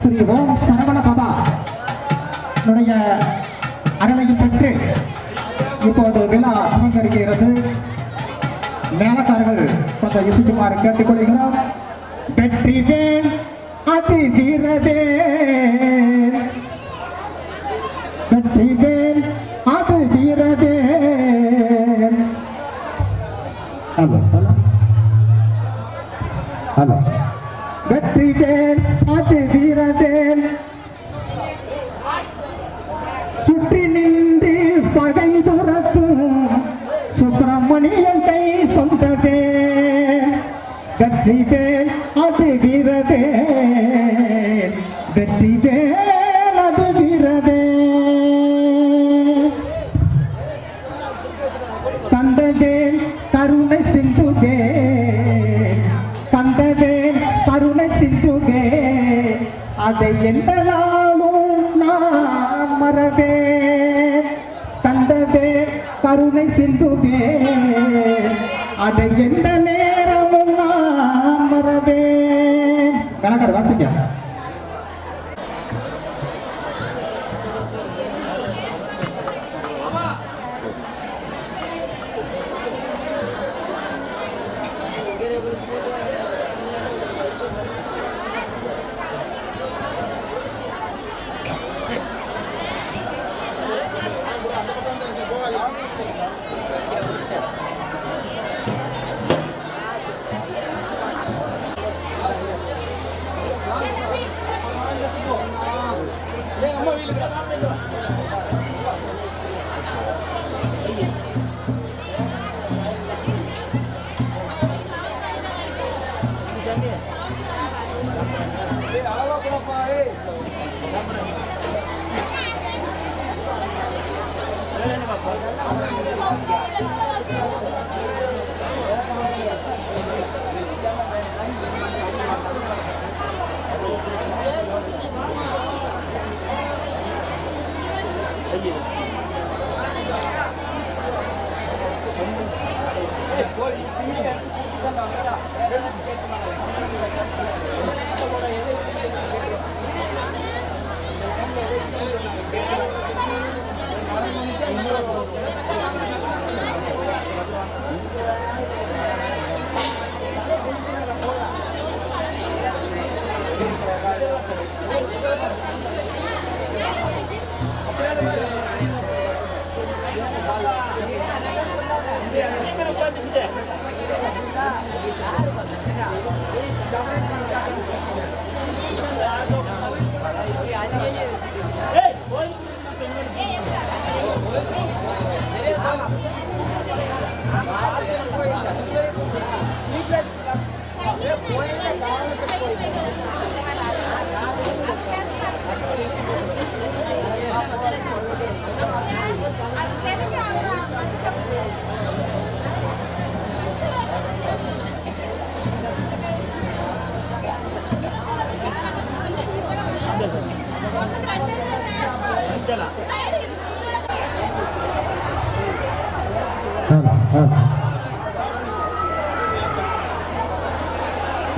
ஸ்ரீ ஓம் சரவண பவா அருளையும் பெற்று இப்போது விழா அலங்கரிக்கிறது. மேலக்காரர்கள் கொஞ்சம் இசைக்குமாறு கேட்டுக்கொள்கிறோம். வெற்றிவேல் அது வீரவேல், வெற்றிவேல் அது வீரவேல். Hello hello hello. வெற்றிவேல் அது வீரவேல், சுற்றி நின்று பகை துரத்தும் சுப்பிரமணியன் கை சொந்தவே. வெற்றிவேல் அது வீரவேல், வெற்றிவேல் அது வீரவேல். தந்தவேல் கருணை சிந்துவே, தந்தவேல் கருணை சிந்துவே, அதை எந்த நாளும் நான் மறவேன். தந்தவேல் கருணை சிந்துவே, அதை எந்த நேரமும் நான் மறவேன். கணக்கர் வாசிங்க.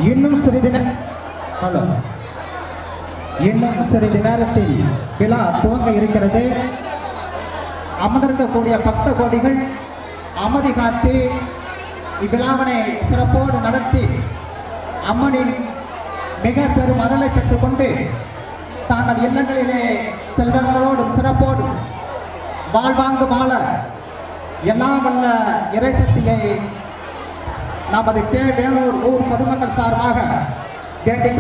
இன்னும் சிறிது நேரத்தில் விழா துவங்க இருக்கிறது. அமர்ந்திருக்கக்கூடிய பக்த கோடிகள் அமைதி காத்து இவ்விழாவினை சிறப்போடு நடத்தி அம்மனின் மிக பெரும் அருளை பெற்றுக் கொண்டு தாங்கள் இல்லங்களிலே செல்வங்களோடும் சிறப்போடும் வாழ்வாங்கு வாழ எல்லாம் வல்ல இறைசக்தியை நமது வேலூர் ஊர் பொதுமக்கள் சார்பாக வேண்டி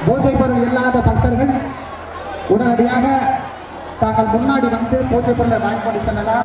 பூஜை பொருள் இல்லாத பக்தர்கள் உடனடியாக தாங்கள் முன்னாடி வந்து பூஜை பொருளை வாங்கி கொண்டு செல்லலாம்.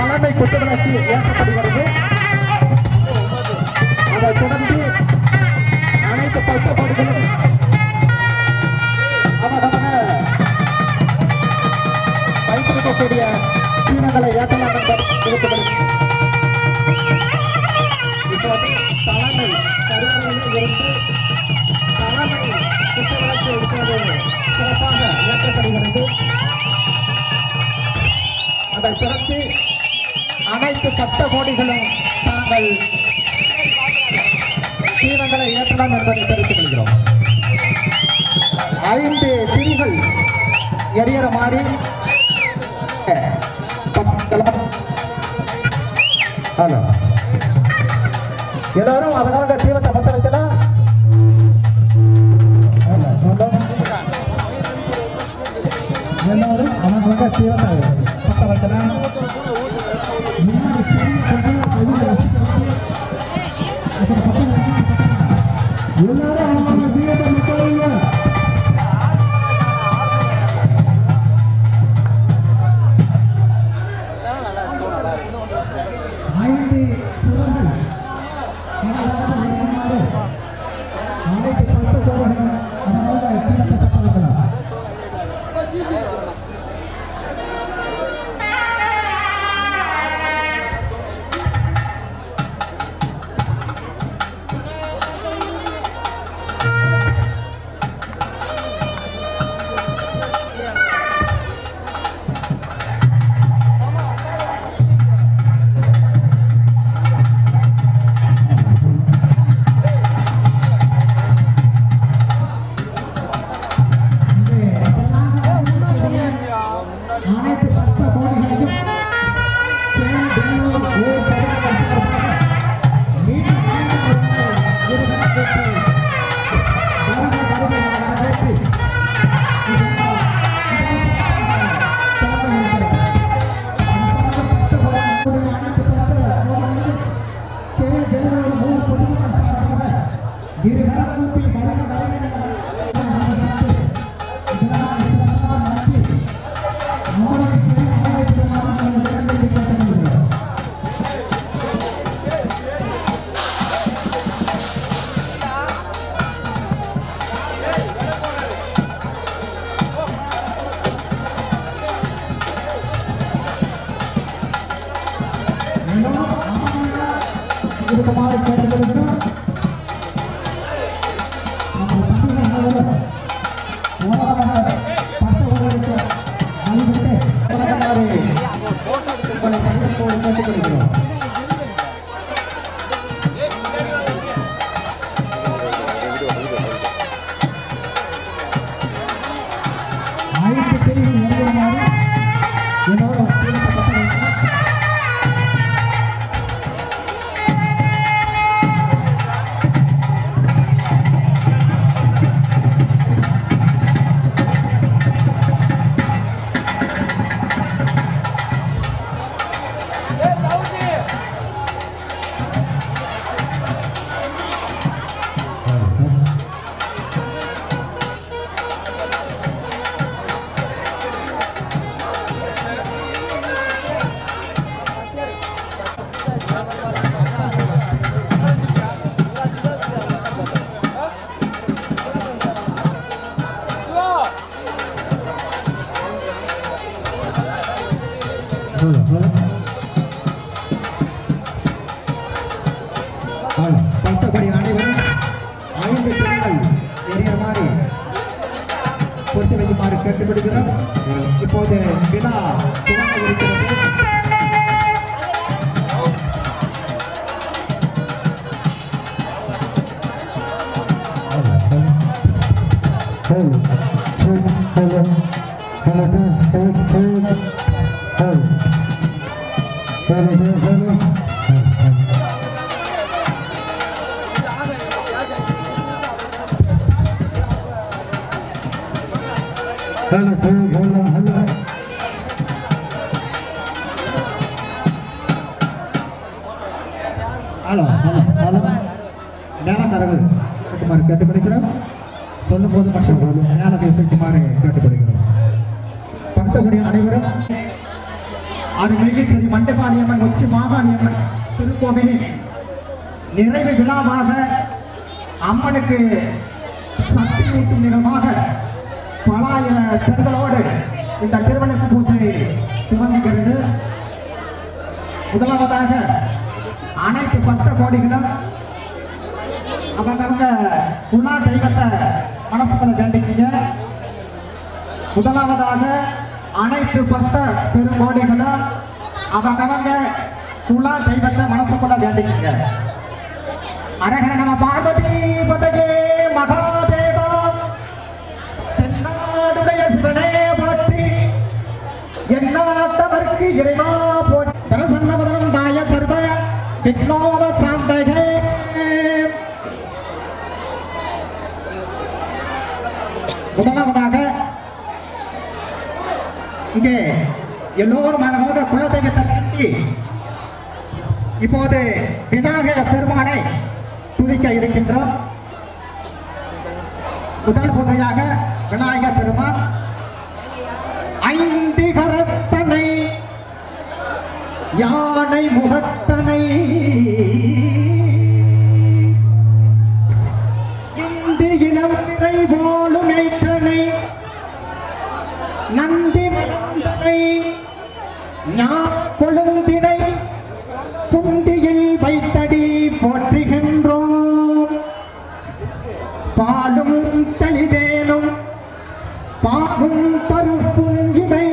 தலைமை குத்துவிளக்கு ஏற்றப்படுகிறது. அதைத் தொடர்ந்து அனைத்து பக்கப்பாடுகளும் அவனவன வைத்திருக்கக்கூடிய சீனங்களை ஏற்றலாம் என்பது எடுக்கப்படுகிறது. இப்போது தலைமை கருவறையில் இருந்து தலைமை குத்துவிளக்கு இருக்கிறது சிறப்பாக ஏற்றப்படுகிறது. அதைத் தொடர்ந்து அனைத்து பக்த கோடிகளும் தாங்கள் சீனங்களை ஏற்றலாம் என்பதை தெரிவித்துக் கொள்கிறோம். 5 திரிகள் எரியற மாதிரி எல்லாரும் அவனவங்க தீவத்தை பத்த வைக்கலாம். எல்லாரும் அவனவங்க தீவத்தை பத்த வைக்கலாம். எல்லாரும் அவங்க தீவத்தை முக்கிய பக்தபடி அனைவரும் 5 திரிகள் எரிய மாதிரி பொறுத்து வைக்குமாறு கேட்டுக்கொள்கிறோம். இப்போது விழா துவங்க இருக்கிறது. மேலக்காரர்கள் கேட்டுக்கொள்கிறோம். சொல்லும் போது மட்டும் மேல பேசுமாறு கேட்டுக்கொள்கிறோம். பக்தகுடி அனைவரும் அருள்மிகு ஸ்ரீ மண்டபாணியம்மன் உச்சி மாகாளியம்மன் திருக்கோவிலின் நிறைவு விழாவாக அம்மனுக்கு சக்தி ஊட்டும் நிலமாக பலாயிர பெண்களோடு இந்த திருவண்ண பூஜை துவங்குகிறது. முதலாவதாக அனைத்து பக்த கோடிகளும் அவங்க குணா தெய்வத்தை மனசுக்குள்ள வேண்டிக்கீங்க. முதலாவதாக அனைத்து பக்த பெருங்கோடிகளும் அவங்க குணா தெய்வத்தை மனசுக்குள்ள வேண்டிக்கீங்க. அரகர நம பார்வதி பதகே மகாதேவா தென்னாடுடைய சிவனே போற்றி எண்ணாட்டவர்க்கு இறைவா போற்றி பிரசன்னவதனம் தாய சர்வ விக்னோப சாந்தகே. முதலாவதாக இங்கே எல்லோரும் குலதெய்வத்தை கட்டி இப்போது விநாயகர் பெருமானை துதிக்க இருக்கின்றோம். முதல் பூஜையாக விநாயகர் பெருமான் ஐந்து கரத்தனை யானை முகத்தனை இந்து இளம் நிறை போலும் ஏற்றனை நந்தி மகந்தனை ஞான கொழுந்தினை துந்தியில் வைத்தடி போற்றுகின்றோம். பாலும் தளிதேனும் பாகும் பருப்பும் இவை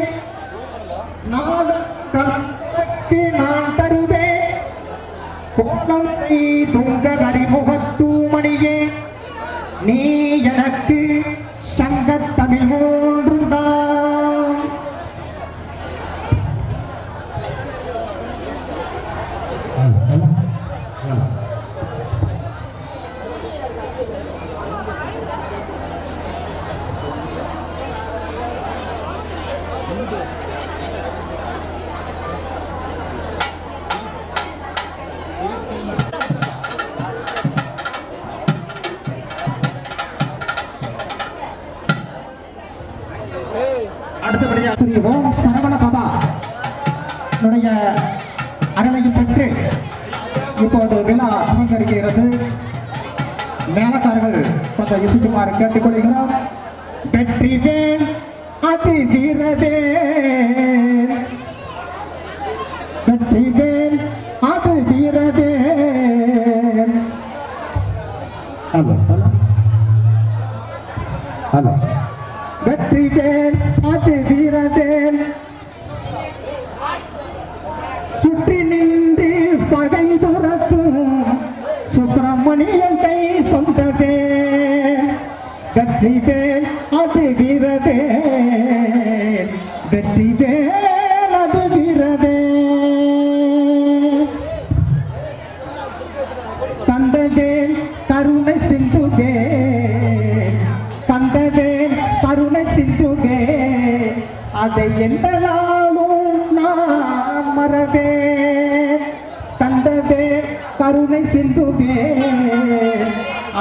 நாளும் கலந்து நான் தருவேன் கோலம் செய்துங்க அறிமுகத்தூமணியே நீ எனக்கு சங்கத்தமிழ் மூன்றுதான். அடுத்தபடியாக ஸ்ரீ ஓம் சரவண பாபா அருளையும் பெற்று இப்போது விழா துவங்கிருக்கிறது. மேலக்காரர்கள் கொஞ்சம் இசைக்குமாறு கேட்டுக்கொள்கிறோம். வெற்றிவேல் அது வீரவேல் வெற்றிவேல் அது வீரவேல். Hello hello hello. வெற்றிவேல் அது வீரவேல் சுற்றி நின்று பகை துரத்தும் சுப்பிரமணியன் கை சொந்தவே. வெற்றிவேல் அது வீரவேல் வெற்றிவேல் அது வீரவேல். தந்தவேல் கருணை சிந்துவே தந்தவேல் கருணை சிந்துவே அதை எந்த நாளும் நான் மறவேன். தந்தவேல் கருணை சிந்துவே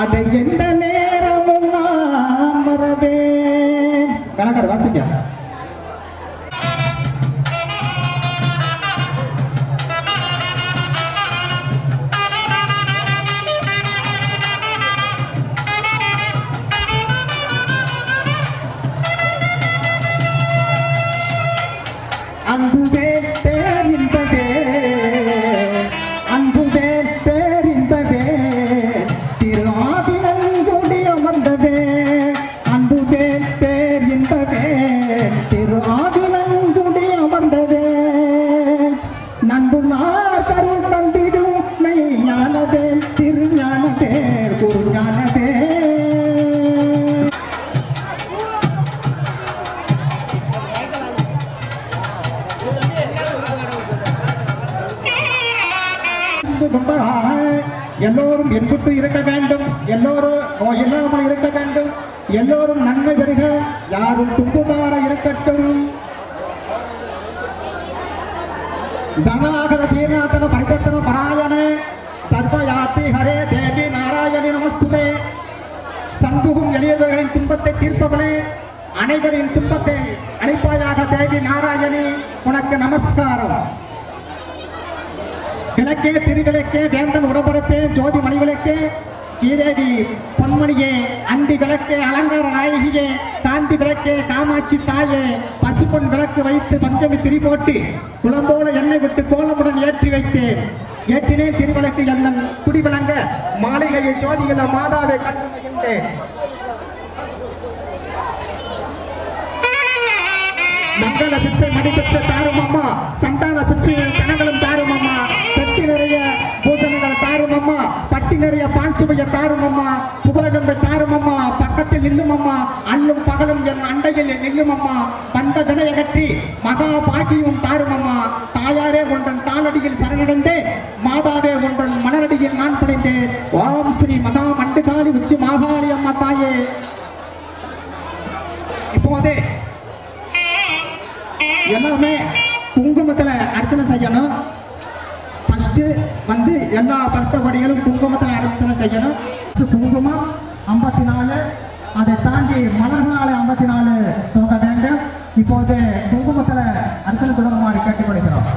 அதை எந்த நேரமும் நான் மறவேன். கணக்கார வாசிக்க. அன்புவே பேரின்பவே அன்புவே பேரின்பவே திரு ஆதினங்குடி அமர்ந்தவே. அன்புவே பேரின்பவே திரு ஆதினங்குடி அமர்ந்தவே. நன்பு நார் கருள் தந்திடும் மெய் ஞானவே திரு ஞானவே குரு ஞானவே. எல்லோரும் என்புட்டு இருக்க வேண்டும். எல்லோரும் நோய் இல்லாமல் இருக்க வேண்டும். எல்லோரும் நன்மை பெறுக. யாரும் துன்புதார இருக்கட்டும். ஜனாகர தீர்நாதன பரிவர்த்தன பராயண சர்வயாத்தி ஹரே தேவி நாராயணி நமஸ்துதே. சண்புகும் எளியவர்களின் துன்பத்தை தீர்ப்பவளே அனைவரின் துன்பத்தை அழைப்பாயாக தேவி நாராயணி உனக்கு நமஸ்காரம். விளக்கே திருவிளக்கே வேந்தன் உடம்பரப்பே ஜோதி மணிவிளக்கே ஸ்ரீதேவி பொன்மணியே அந்தி விளக்கே அலங்கார நாயகியே காந்தி விளக்கே காமாட்சி தாயே பசுப்பொன் விளக்கு வைத்து பஞ்சமி திரி போட்டு குளம்போல எண்ணெய் விட்டு கோலமுடன் ஏற்றி வைத்தேன். ஏற்றினேன் திருவிளக்கு எண்ணன் குடி விளங்க மாளிகையை ஜோதியில மாதாவை கண்டு மகிழ்ந்தேன். மங்கள பிச்சை மணி பிச்சை தாரும் அம்மா, சந்தான பிச்சை கனகளும் தாரும் அம்மா, பெட்டி நிறைய பூஜனைகள் தாரும் அம்மா, பட்டி நிறைய பான் சுவைய தாரும் அம்மா, புகழகம்பை தாரும் அம்மா, பக்கத்தில் நில்லும் அம்மா, அல்லும் பகலும் என் அண்டையில் நில்லும் அம்மா, வந்த வினையகற்றி மகா பாக்கியும் தாரும் அம்மா. தாயாரே ஒன்றன் தாளடியில் சரணடைந்தே, மாதாவே ஒன்றன் மலரடியில் நான் படைந்தேன். ஓம் ஸ்ரீ மகா மண்டுகாளி உச்சி மாகாளி அம்மா தாயே. இப்போதே எல்லாமே குங்குமத்தில் அர்ச்சனை செய்யணும். ஃபஸ்ட்டு வந்து எல்லா பக்தபடிகளும் குங்குமத்தில் அர்ச்சனை செய்யணும். குங்குமம் 54, அதை தாண்டி மலர்களால் 54 தூங்க வேண்டும். இப்போது குங்குமத்தில் அர்ச்சனை தொடங்குமாறு கேட்டுக்கொள்கிறோம்.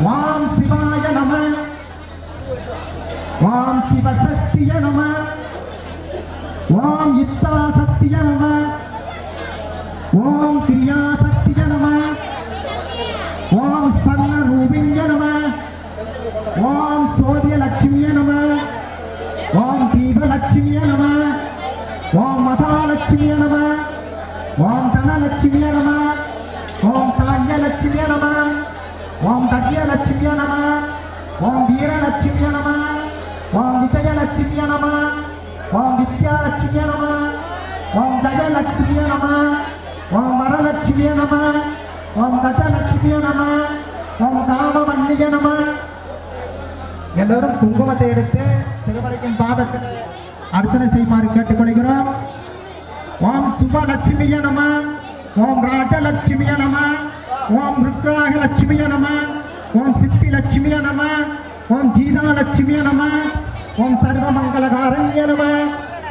வாம் சிவாய நம, வாம் சிவசக்திய நம, வாம் இத்தா சக்திய நம, ஓம் கிரியா சக்திய நம, ஓம் ஸ்வர்ண ரூபிண்ய நம, ஓம் சோதிய லட்சுமிய நம, ஓம் தீபலட்சுமிய நம, ஓம் மகாலட்சுமிய நம, ஓம் தனலட்சுமிய நம, ஓம் தான்யலட்சுமிய நம, ஓம் தத்யலட்சுமிய நம, ஓம் வீரலட்சுமிய நம, ஓம் விஜயலட்சுமிய நம, ஓம் வித்யாலட்சுமிய நம, ஓம் ஜயலட்சுமிய நம, ஓம் வரலட்சுமிய நம, ஓம் கஜலட்சுமிய நம, ஓம் காமவல்லிய நம. எல்லோரும் குங்குமத்தை எடுத்து திருவள்ளியின் பாதத்தில் அர்ச்சனை செய்யுமாறு கேட்டுக்கொள்கிறோம். ஓம் சுபலட்சுமிய நம, ஓம் ராஜலட்சுமிய நம, ஓம் ருத்ராகலட்சுமிய நம, ஓம் சித்திலட்சுமிய நம, ஓம் ஜீதாலட்சுமிய நம, ஓம் சர்வமங்கலகாரண்ய நம,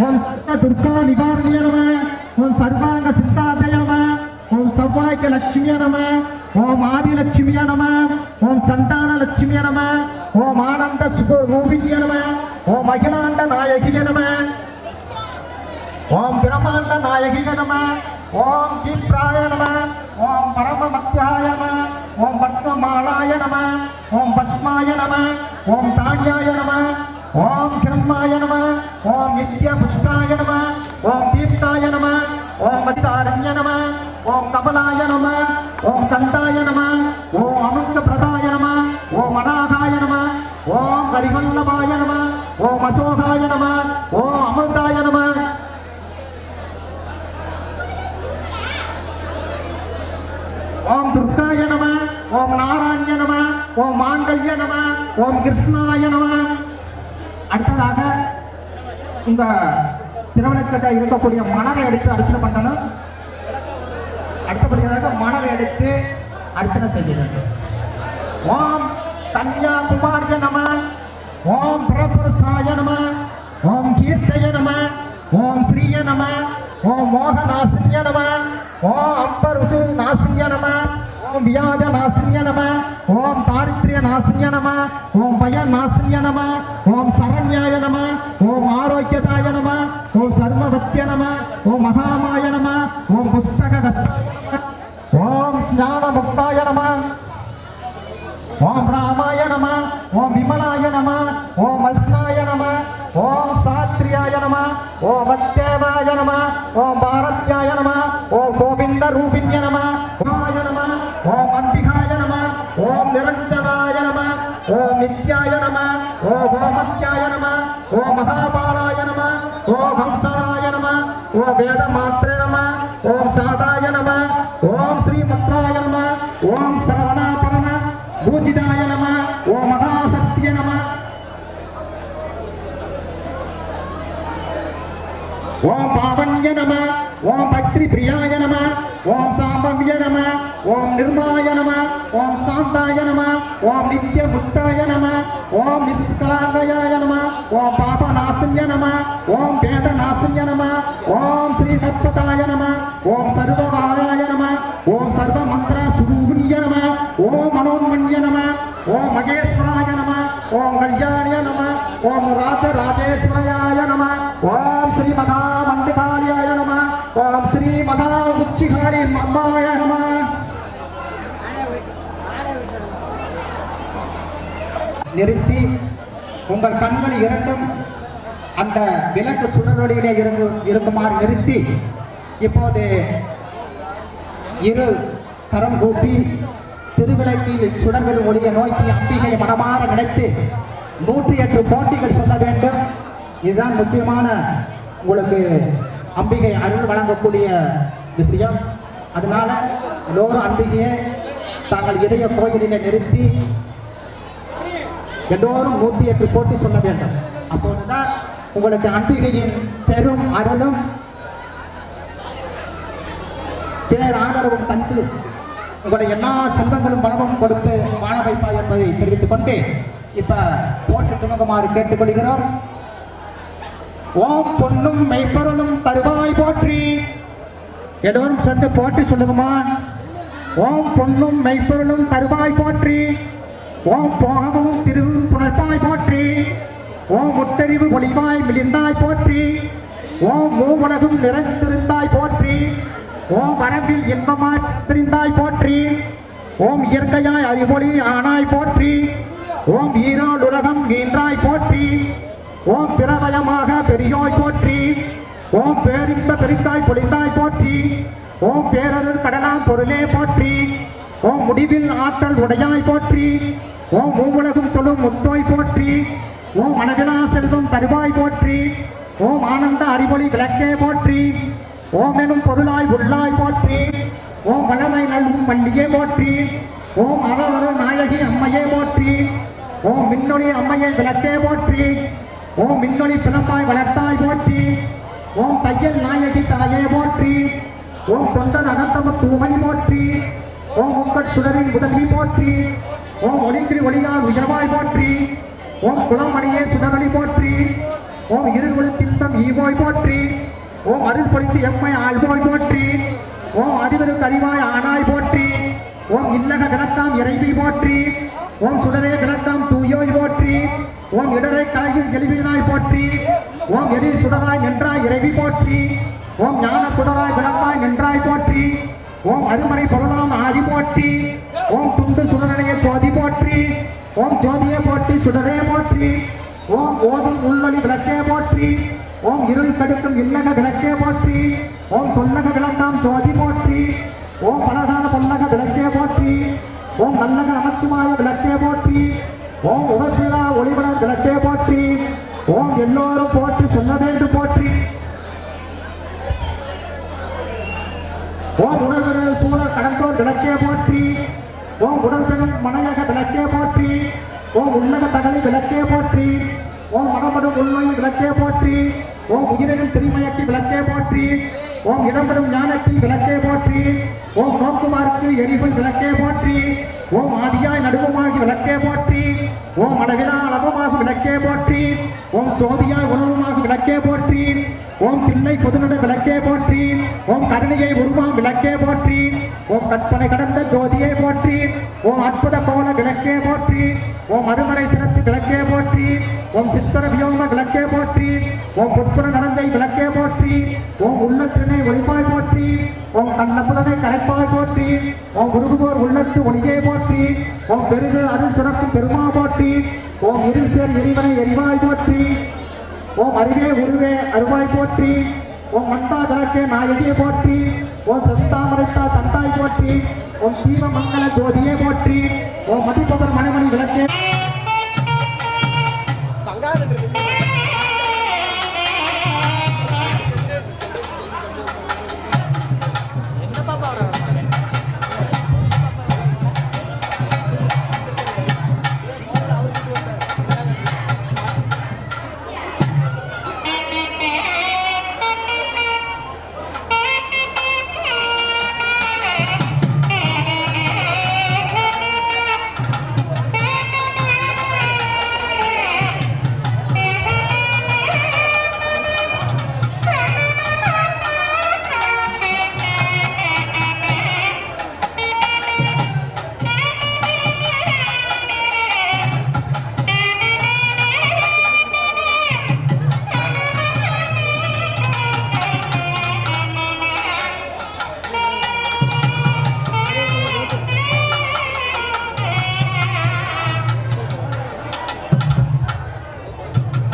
ஓம் சர்வ துர்கா நிவாரணிய நம, ஓம் சர்வாங்க சித்தார்த்தய நம, ஓம் சௌபாகிய லட்சுமிய நம, ஓம் ஆதிலட்சுமிய நம, ஓம் சந்தான லட்சுமிய நம, ஓம் ஆனந்த சுக ரூபிணிய நம, ஓம் அகிலாண்ட நாயகிய நம, ஓம் பிரம்மாண்ட நாயகிய நம, ஓம் ஜீப்ராய நம, ஓம் பரம மத்தியாய நம, ஓம் பத்மமாலாய நம, ஓம் பத்மாய நம, ஓம் தான்யாய நம, ஓம் கிரம்மாய நம, ஓம் நித்ய புஷ்டாய நம, ஓம் தீர்த்தாய நம, ஓம் மதிதாரண்ய நம, ஓம் கபலாய நம, ஓம் கந்தாய நம, ஓம் அமுந்த பிரதாய நம, ஓம் அநாகாய நம, ஓம் கரிவல்லபாய நம, ஓம் அசோகாய நம, ஓம் அமிர்தாய நம. ஓம் துர்காய நம, ஓம் நாராயண நம, ஓம் மாங்கல்ய நம, ஓம் கிருஷ்ணாய நம. அடுத்ததாக இந்த திருவண்ணாமலை இருக்கக்கூடிய மணலை எடுத்து அர்ச்சனை பண்ணணும். அடுத்தபடியாக மணலை எடுத்து அர்ச்சனை செய்ய வேண்டும். ஓம் கன்யாகுமாரிய நம, ஓம் பிரபுருஷாய நம, ஓம் கீர்த்தய நம, ஓம் ஸ்ரீய நம, ஓம் மோகநாசின்ய நம, ஓம் அம்பருது நாசின்ய நம, ஓம் வியாத நாசின்ய நம, ஓம் தாரித்ரிய நாசின்ய நம, ஓம் பய நாசின்ய நம, ஓம் சரண்யாய நம, ஓம் ஆரோக்கியதாய நம, ஓம் சர்வவத்ய நம, ஓம் மகாமாய நம, ஓம் புஸ்தக ஓம் ஞான முக்தாய நம, ஓம் ராமாய நம, ஓம் விமலாய நம, ஓம் வஸ்னாய நம, ஓம் சாத்ரியாய நம, ஓம் வத்தேவாய நம, ஓம் பாரத்யாய நம, ஓம் கோவிந்த ரூபிண்ய நம, ஓமாய நம, ஓம் அம்பிகாய நம, ஓம் நிரஞ்சனாய நம, ஓம் நித்யாய நம, ஓம் கோமத்யாய நம, ஓம் மகாபாலாய நம, ஓம் ஹம்சனாய நம, ஓம் வேதமாத்ரே நம, ஓம் சாதாய நம, ஓம் ஸ்ரீமத்ராய நம, ஓம் சரவணாபரண பூஜிதாய நம, ஓம் மகாசக்திய நம, ஓம் பாவன்ய நம, ஓம் பக்தி பிரியாய நம, ஓம் சாம்பவ்ய நம, ஓம் நிர்மாய நம, ஓம் சாந்தாய நம, ஓம் நித்ய முக்தாய நம, ஓம் நிஷ்கலாங்கயாய நம, ஓம் பாபநாசின்ய நம, ஓம் வேதநாசின்ய நம, ஓம் ஸ்ரீ கத்பதாய நம, ஓம் சர்வவாயாய நம ஓம் சர்வ மந்திர சுரூபிணிய நம ஓம் மனோன்மண்ய நம ஓம் மகேஸ்வராய நம ஓம் கல்யாணிய நம ஓம் ராஜராஜேஸ்வராய நம ஓம் ஸ்ரீ மகா மண்டிகாலியாய நம ஓம் ஸ்ரீ மகா உச்சிகாளி அம்மாய நம. நிறுத்தி உங்கள் கண்கள் இரண்டும் அந்த விளக்கு சுடரொளியிலே இருக்குமாறு நிறுத்தி இப்போது இரு கரம் கூட்டி திருவிளக்கில் சுடர்கள் ஒளிய நோக்கி அம்பிகை மனமாற நினைத்து 108 போட்டிகள் சொல்ல வேண்டும். இதுதான் முக்கியமான உங்களுக்கு அம்பிகை அருள் வழங்கக்கூடிய விஷயம். அதனால எல்லோரும் அம்பிகையை தாங்கள் இதய கோயிலிலே நிறுத்தி எல்லோரும் 108 போட்டி சொல்ல வேண்டும். அப்போதுதான் உங்களுக்கு அம்பிகையின் பெரும் அருளும் பேராதரவும் தந்து உங்களுடைய எல்லா செல்வங்களும் பலமும் கொடுத்து வாழ வைப்பா என்பதை தெரிவித்துக் கொண்டு இப்ப போற்றி துவங்குமாறு கேட்டுக்கொள்கிறோம். ஓம் பொன்னும் மெய்ப்பொருளும் தருவாய் போற்றி. எல்லோரும் சேர்ந்து போற்றி சொல்லுங்கம்மா. ஓம் பொன்னும் மெய்ப்பொருளும் தருவாய் போற்றி. ஓம் போகமும் திருவும் புணர்ப்பாய் போற்றி. ஓம் முட்டறிவு ஒளிவாய் மிளிர்ந்தாய் போற்றி. ஓம் மூவுலகும் நிறைந்திருந்தாய் போற்றி. ஓம் வரம்பில் இன்பமாய் தெரிந்தாய் போற்றி. ஓம் இயற்கையாய் அறிவொளி ஆனாய் போற்றி. ஓம் ஈரோடு உலகம் ஈன்றாய் போற்றி. ஓம் பிரபயமாக பெரியோய் போற்றி. ஓம் பேரின்ப பெருத்தாய் பொழிந்தாய் போற்றி. ஓம் பேரருள் கடலாம் பொருளே போற்றி. ஓம் முடிவில் ஆற்றல் உடையாய் போற்றி. ஓம் மூவுலகும் தொழும் முத்தோய் போற்றி. ஓம் மனதிலா செல்வம் தருவாய் போற்றி. ஓம் ஆனந்த அறிவொளி விளக்கே போற்றி. ஓம் எனும் பொருளாய் உள்ளாய் போற்றி. ஓம் வளமை நல்கும் வள்ளியே போற்றி. ஓம் அறவரு நாயகி அம்மையே போற்றி. ஓம் மின்னொளி அம்மையை விளக்கே போற்றி. ஓம் மின்னொளி பிளப்பாய் வளர்த்தாய் போற்றி. ஓம் தையல் நாயகி தாயே போற்றி. ஓம் தொண்டன் அகத்தம தூமணி போற்றி. ஓம் உங்கள் சுடரின் உதவி போற்றி. ஓம் ஒளிங்கிரி ஒளியால் உயர்வாய் போற்றி. ஓம் குளமணியே சுடரொளி போற்றி. ஓம் இருகுல திட்டம் ஈவோய் போற்றி. ஓம் அருள் பொழித்து எம்மை ஆழ்வோய் போற்றி. ஓம் அறிவருக்கு அறிவாய் ஆனாய் போற்றி. ஓம் இல்லக விளக்காம் இறைவி போற்றி. ஓம் சுடரே விளக்காம் தூயோய் போற்றி. ஓம் இடரை கலையும் எளிவினாய் போற்றி. ஓம் எதிர் சுடராய் நின்றாய் இறைவி போற்றி. ஓம் ஞான சுடராய் விளக்காய் நின்றாய் போற்றி. ஓம் அருமறை பொருளாம் ஆதி போற்றி. ஓம் துண்டு சுடரனைய ஜோதி போற்றி. ஓம் ஜோதியே போற்றி சுடரே போற்றி. ஓம் ஓதும் உள்ளொளி விளக்கே போற்றி. ஓம் இருள் கடுக்கும் இல்லக விளக்கே போற்றி. ஓம் சொல்லக விளக்காம் ஜோதி போற்றி. ஓம் பலகால பொல்லக விளக்கே போற்றி. ஓம் நல்லக நமச்சிவாய விளக்கே போற்றி. ஓம் உணர்விழா ஒளிவளர் விளக்கே போற்றி. ஓம் எல்லோரும் போற்றி சொல்ல வேண்டும் போற்றி. ஓம் உணர்வு சூழல் கடந்தோர் விளக்கே போற்றி. ஓம் உடல்பெறும் மனையக விளக்கே போற்றி. ஓம் உள்ளக தகலி விளக்கே போற்றி. ஓம் மனமடும் உண்மை விளக்கே போற்றி. ஓம் உயிரின் திருமயத்தி விளக்கே போற்றி. ஓம் இடம்பெறும் ஞானத்தில் விளக்கே போற்றி. ஓம் நோக்குமாருக்கு எரிபுல் விளக்கே போற்றி. ஓம் ஆதியாய் நடுவுமாகி விளக்கே போற்றி. ஓம் அளவிலா அளவுமாக விளக்கே போற்றி. ஓம் சோதியாய் உணவுமாக விளக்கே போற்றி. ஓம் திண்ணை பொதுநட விளக்கே போற்றி. ஓம் கருணையை உருவாம் விளக்கே போற்றி. ஓம் கற்பனை கடந்த ஜோதியே போற்றி. ஓம் அற்புத கோல விளக்கே போற்றி. ஓம் அருமறை சிறத்து விளக்கே போற்றி. ஓம் சித்தர வியோம விளக்கே போற்றி. ஓம் புட்புற நடந்தை விளக்கே போற்றி. ஓம் உள்ளத்தினை ஒளிப்பாய் போற்றி. ஓம் கண்ணப்புலனை கரைப்பாய் போற்றி. ஓம் குருகுபோர் உள்ளத்து ஒளியே போற்றி. ஓம் பெருகு அருள் சுரக்கும் பெருமா போற்றி. ஓம் இருள் சேர் எரிவனை எரிவாய் போற்றி. ஓம் அறிவே உருவே அருவாய் போற்றி. ஓம் மந்தா விளக்கே நாயகியை போற்றி. ஓம் செந்தாமரைத்தா தந்தாய் போற்றி. ஓம் சீவ மங்கள ஜோதியே போற்றி. ஓம் மதிப்பவர் மணிமணி விளக்கே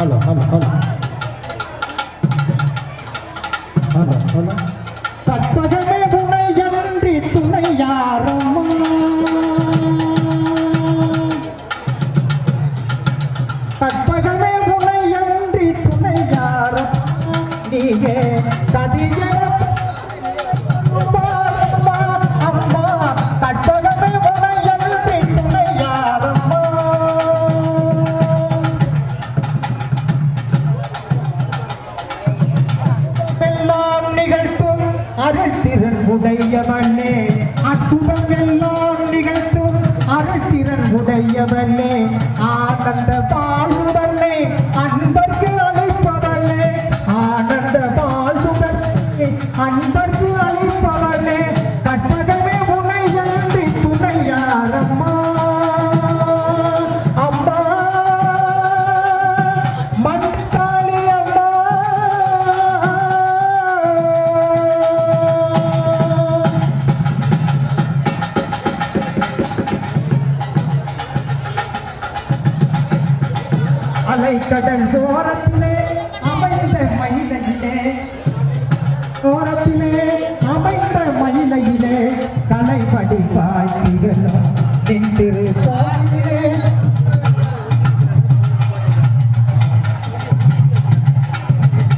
hello hello hello hello hello கற்பகமே துணையன்றி துணை யாரம்மா கற்பகமே துணையன்றி துணை யாரம்மா நீயே கதிய அம்மா கற்பகமே துணையன்றி துணை யாரம்மா எல்லாம் நிகழ்த்தும் அருள்திறன் உடையவனே அற்புதம் எல்லாம் நிகழ்த்தும் அருள்திறன் உடையவனே ஆனந்த பாழுடனே அன்பர்க்கு அழைப்பவனே ஆனந்த பாழுடனே அன்பர்க்கு அழைப்பவனே கற்பகமே உனையன்றி துணை யாரம்மா அம்மா மண்காளி அம்மா அலைக்கடல் ஓரத்திலே அமைந்த மயிலையிலே ஓரத்திலே அமைந்த மயிலையிலே கலைபடி பாய்களும் நின்றிரு பாயிலே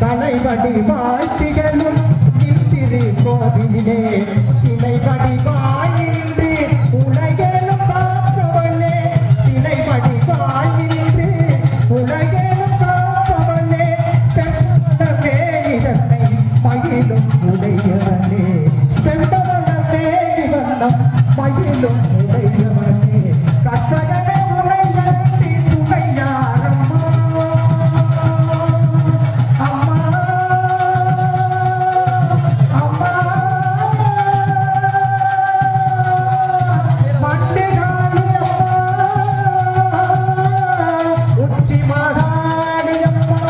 கலைபடி பாய்களும் நின்றிரு கோவிலே சிலைபடி பாயின்றி உலகெலும் காப்பவனே சிலைபடி பாயின்றி உலகெலும் காப்பவனே செந்தவனே இதனை மயிலும் உடையவனே செந்தவனே இதனம் மயிலும் உடையவனே கற்பகமே உடையவனே துணை யாரம்மா அம்மா அம்மா மண்ணினாலே அம்மா உச்சி மகாளி அம்மா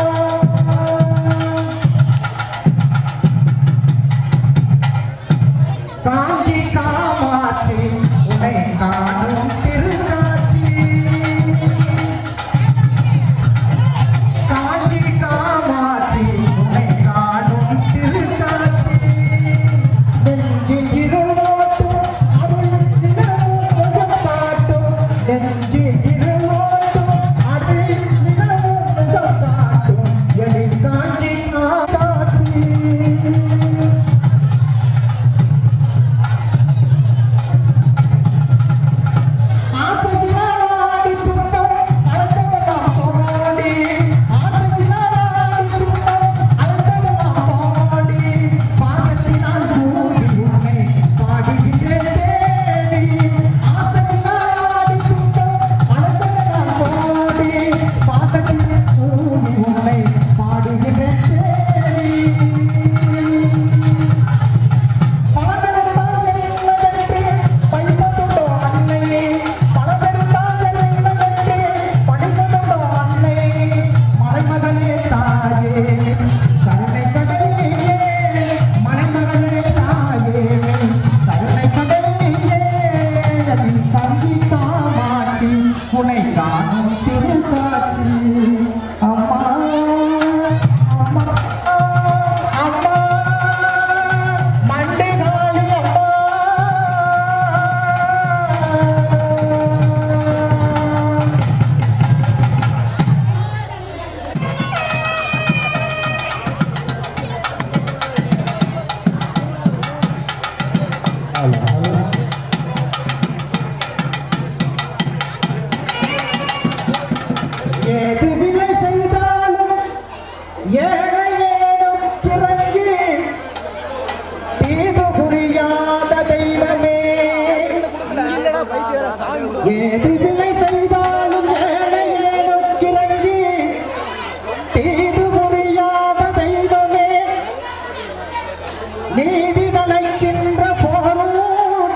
காஞ்சி காமாட்சி உன்னை காணும் திருக்காட்சி காஞ்சி காமாட்சி உன்னை காணும் திருக்காட்சி நெஞ்சில் இருளோட்டும் அருள் நிலவும் முகம் காட்டும் நெஞ்சில் இருளோட்டும் அருள் நிலவும் முகம் காட்டும் எனை காஞ்சி காமாட்சி ஆசையினாடி துன்பம் அழுத்தமெல்லாம் போராடி ஆசையினாடி துன்பம் அழுத்தமெல்லாம் போராடி பாசத்தினால் கூடி உன்னை பாடுகிறேன் தேடி ஆசையினாடி துன்பம் அழுத்தமெல்லாம் போராடி பாசத்தினால் கூடி உன்னை பாடுகிறேன் தேடி பலதரத்தால் என்னதென்று படிப்பதுண்டோ அன்னையே பலதரத்தால் என்னதென்று படிப்பதுண்டோ அன்னையே மலைமகளே தாயே கருணை கடலையே மலைமகளே தாயே கருணை கடலையே தம்பி காமாட்சி உனை காணும் திருக்காட்சி அம்மா அம்மா அம்மா மண்டைகாளி அம்மா ஏது விலை செய்தாலும் ஏழை ஏனும் கிறங்கி தீது புரியாத தெய்வமே ஏது விலை செய்தாலும் ஏழை ஏனும் கிறங்கி தீது புரியாத தெய்வமே நீதி தலைக்கின்ற போரும்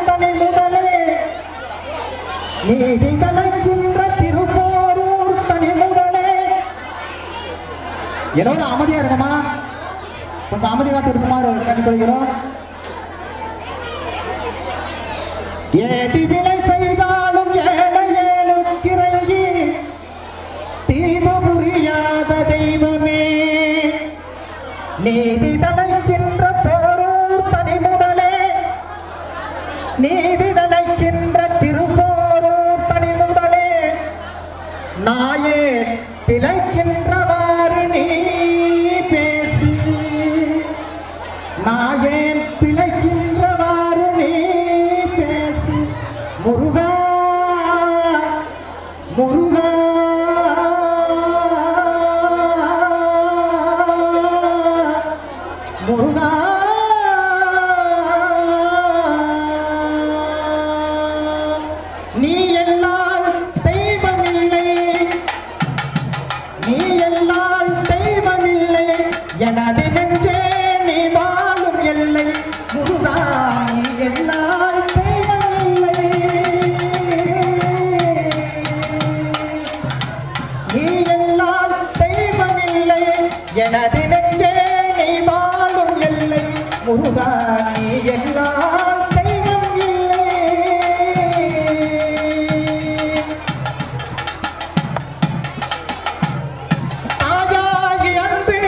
தனி முதலே நீதி தலைக்கின்ற திருப்போரூர் தனி முதலே எல்லோரும் அமைதியா இருக்குமா கொஞ்சம் அமைதியாக இருக்குமாறு கேட்டுக்கொள்கிறோம் ஏதி விலை செய்தாலும் ஏழை ஏழும் கிறங்கி தீது புரியாததை நீதி தழைக்கின்ற போரூர் தனிமுதலே நீதி தழைக்கின்ற திருப்போரூர் தனிமுதலே நாயே பிழைக்கின்றவாறு நீ பேசி நாயேன் பிழைக்கின்றவாறு நீ பேசி முருகா முருகா முருகா நீ எல்லால் தெய்வமில்லை நீ எல்லால் தெய்வமில்லை எனது நெஞ்சே நீ வாழும் எல்லை முருகா நீ எல்லால் தெய்வமில்லை நீ எல்லால் தெய்வமில்லை எனது நெஞ்சே நீ வாழும் எல்லை முருகா நீ எல்லால் தெய்வம் இல்லை தாயாகி அன்பு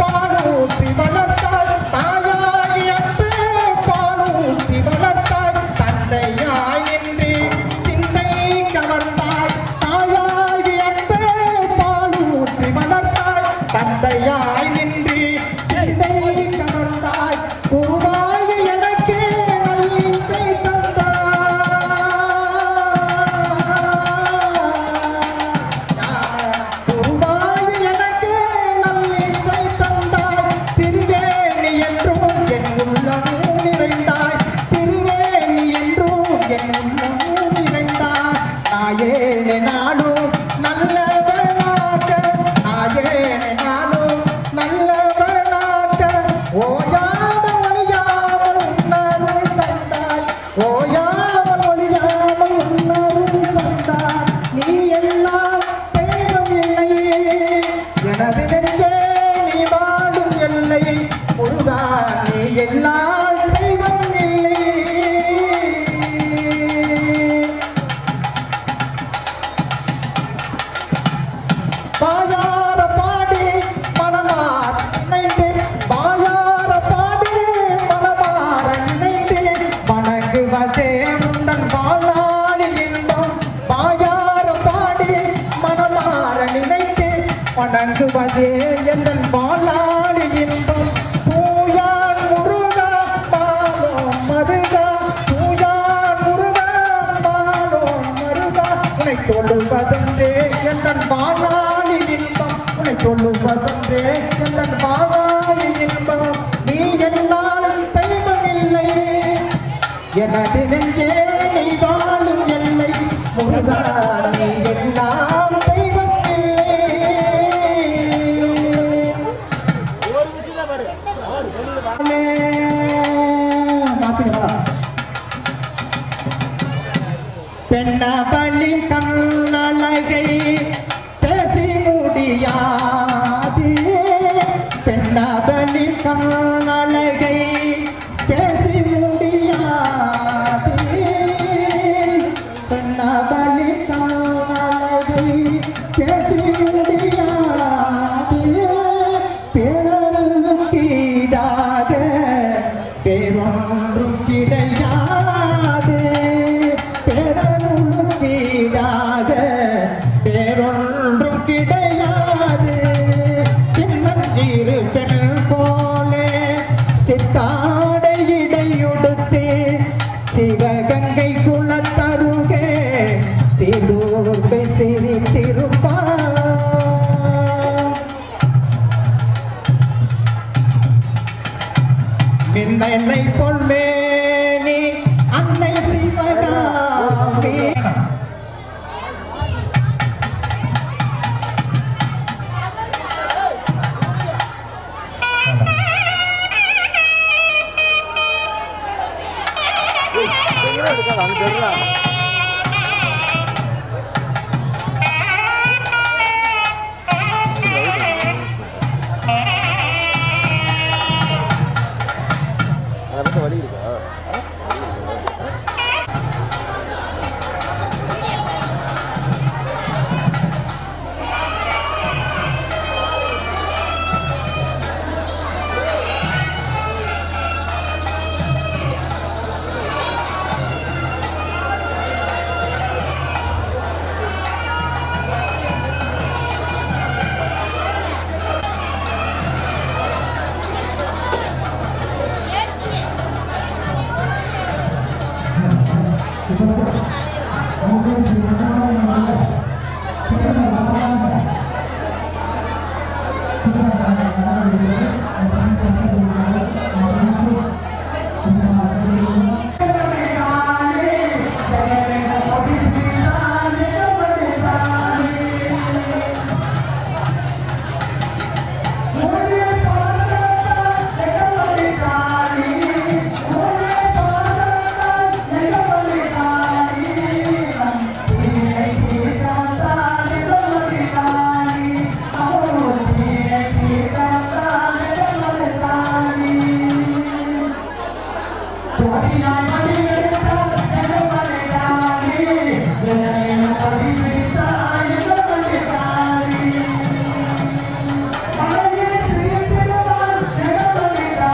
பாலூட்டி வளர்த்தாள் தாயாகி அன்பு பாலூட்டி வளர்த்தாள் தந்தையாய் என்று சிந்தை கவர்ந்தாள் தாயாகி அன்பு பாலூட்டி வளர்த்தாள் தந்தையாய் நின்று சிந்தை கவர்ந்தாய் குருவாய் எனக்கு நல்லிசை தந்தாய் குருவாய் எனக்கு நல்லிசை தந்தாய் திருவேணி என்றும் என் உள்ளம் நிறைந்தாய் திருவேணி என்றும் என் உள்ளம் நிறைந்தாய் நாயேனே நானும் நல்லவனாக நாயேனே நானும் நல்லவனாக ஓயாமல் ஒழியாமல் உன்னருள் தந்தாய் ஓயாமல் ஒழியாமல் உன்னருள் தந்தாய் நீ எல்லாம் தெய்வம் இல்லை எனது நெஞ்சே நீ வாழும் எல்லை முருகா நீ எல்லாம் தெய்வம் இல்லை பாயார பாடி மனமார் நினைந்து பாயார பாடி மனமார் நினைந்து வணங்குவதே உந்தன் வாழ்நாளில் இன்பம் பாயார பாடி மனமார் நினைந்து வணங்குவதே எந்தன் வாழ்நாளில் இன்பம் பூயான் முருகா பாலோம் மருகா பூயான் முருகா பாலோம் மருகா உன்னை தொழுவதென்றே எந்தன் வாழ்நாளில் இன்பம் உன்னை தொழுவதென்றே எந்தன் வாழ்நாளில் இன்பம் நீ எல்லாம் தெய்வம் இல்லை எனது நெஞ்சே நீ வாழும் எல்லை முருகா நீ எல்லாம் தெய்வம் இல்லை பெண்ணவளின் கண்ணழகை பேசி முடியாது பெண்ணவளின் கண்ணழகை பேசி முடியாது பெண்ணவளின் கண்ணழகை பேசி முடியாது பேரருளும் கீடாக பேரொன்றும் கிடையாது பேரருளும் கீடாக பேரொன்றும் கிடையாது சின்னஞ்சீரு பெண் போலே சித்தாடை இடையுடுத்து சிவகங்கை குலத்தருகே சிலூர்பை சிரித்திருப்பார் மின்னலை பொன்மேனி அன்னை சிவகாமி அங்க